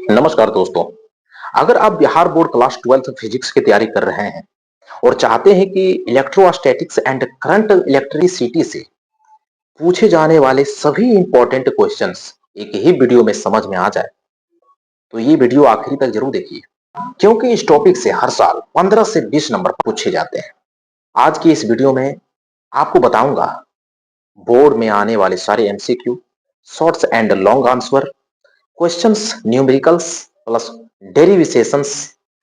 नमस्कार दोस्तों। अगर आप बिहार बोर्ड क्लास 12 फिजिक्स की तैयारी कर रहे हैं और चाहते हैं कि इलेक्ट्रोस्टैटिक्स एंड करंट इलेक्ट्रिसिटी से पूछे जाने वाले सभी इंपॉर्टेंट क्वेश्चंस एक ही वीडियो में समझ में आ जाए, तो ये वीडियो आखिरी तक जरूर देखिए, क्योंकि इस टॉपिक से हर साल 15 से 20 नंबर पूछे जाते हैं। आज की इस वीडियो में आपको बताऊंगा बोर्ड में आने वाले सारे MCQ, shorts and long answer, questions, numericals plus derivations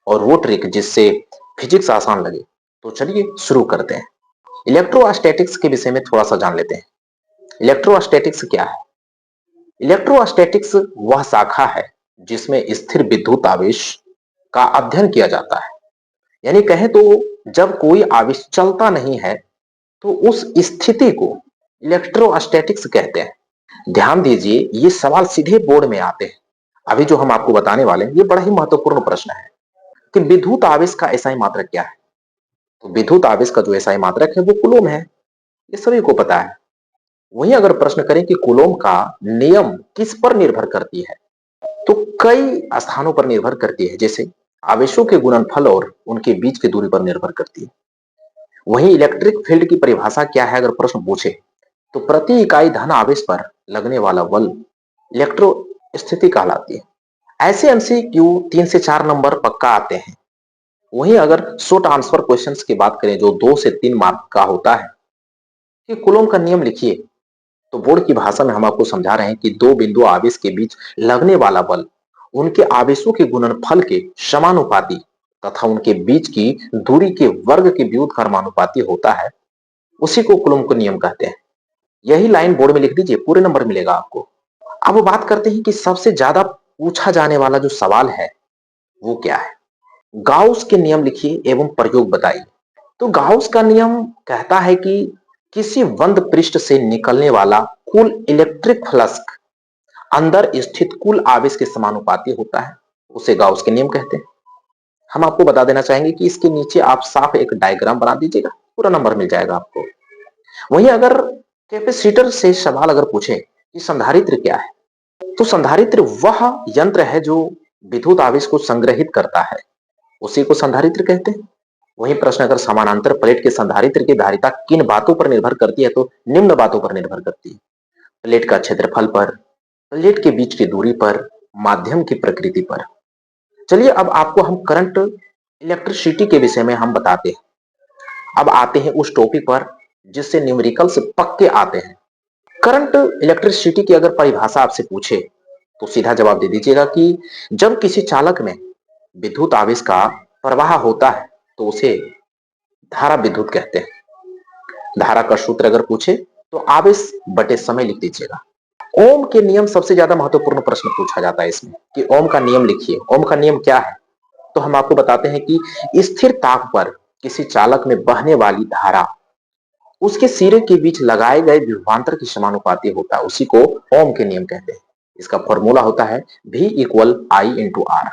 और वो ट्रिक जिससे फिजिक्स आसान लगे। तो चलिए शुरू करते हैं। इलेक्ट्रोस्टैटिक्स के विषय में थोड़ा सा जान लेते हैं। इलेक्ट्रोस्टैटिक्स क्या है? इलेक्ट्रोस्टैटिक्स वह शाखा है जिसमें स्थिर विद्युत आवेश का अध्ययन किया जाता है। यानी कहें तो जब कोई आवेश चलता नहीं है तो उस स्थिति को इलेक्ट्रोस्टैटिक्स कहते हैं। ध्यान दीजिए, ये सवाल सीधे बोर्ड में आते हैं। अभी जो हम आपको बताने वाले हैं ये बड़ा ही महत्वपूर्ण प्रश्न है कि विद्युत आवेश का एसआई मात्रक क्या है। तो विद्युत आवेश का जो एसआई मात्रक है वो कूलम है, ये सभी को पता है। वहीं अगर प्रश्न करें कि कूलम का नियम किस पर निर्भर करती है, तो कई स्थानों पर निर्भर करती है, जैसे आवेशों के गुणनफल और उनके बीच की दूरी पर निर्भर करती है। वहीं इलेक्ट्रिक फील्ड की परिभाषा क्या है अगर प्रश्न पूछे, तो प्रति इकाई धन आवेश पर लगने वाला बल इलेक्ट्रो स्थिति कहलाती है। ऐसे एमसीक्यू 3 से 4 नंबर पक्का आते हैं। वहीं अगर शॉर्ट आंसर क्वेश्चंस की बात करें जो 2 से 3 मार्क का होता है कि कूलम का नियम लिखिए, तो बोर्ड की भाषा में हम आपको समझा रहे हैं कि दो बिंदु आवेश के बीच लगने वाला बल उनके आवेशों के गुणनफल के समानुपाती तथा उनके बीच की दूरी के वर्ग के व्युत्क्रमानुपाती कर्मानुपाती होता है, उसी को कूलम का नियम कहते हैं। यही लाइन बोर्ड में लिख दीजिए, पूरे नंबर मिलेगा आपको। अब बात करते हैं कि सबसे ज्यादा पूछा जाने वाला जो सवाल है वो क्या है। गाउस के नियम लिखिए एवं प्रयोग बताइए। तो गाउस का नियम कहता है कि किसी बंद पृष्ठ से निकलने वाला कुल इलेक्ट्रिक फ्लक्स अंदर स्थित कुल आवेश के समानुपाती होता है, उसे गाउस के नियम कहते हैं। हम आपको बता देना चाहेंगे कि इसके नीचे आप साफ एक डायग्राम बना दीजिएगा, पूरा नंबर मिल जाएगा आपको। वहीं अगर कैपेसिटर से सवाल अगर पूछे कि संधारित्र क्या है, तो संधारित्र वह यंत्र है जो विद्युत आवेश को संग्रहित करता है, उसी को संधारित्र कहते हैं। वही प्रश्न अगर समानांतर प्लेट के संधारित्र की धारिता किन बातों पर निर्भर करती है, तो निम्न बातों पर निर्भर करती है। प्लेट का क्षेत्रफल पर, प्लेट के बीच की दूरी पर, माध्यम की प्रकृति पर। चलिए अब आपको हम करंट इलेक्ट्रिसिटी के विषय में हम बताते हैं। अब आते हैं उस टॉपिक पर जिससे न्यूमेरिकल से पक्के आते हैं। करंट इलेक्ट्रिसिटी की अगर परिभाषा आपसे पूछे तो सीधा जवाब दे दीजिएगा कि जब किसी चालक में विद्युत आवेश का प्रवाह होता है तो उसे धारा विद्युत कहते हैं। धारा का सूत्र अगर पूछे तो आवेश बटे समय लिख दीजिएगा। ओम के नियम सबसे ज्यादा महत्वपूर्ण प्रश्न पूछा जाता है इसमें कि ओम का नियम लिखिए। ओम का नियम क्या है? तो हम आपको बताते हैं कि स्थिर ताप पर किसी चालक में बहने वाली धारा उसके सिरे के बीच लगाए गए विभवांतर के समानुपाती होता है, उसी को ओम के नियम कहते हैं। इसका फॉर्मूला होता है V = I × R।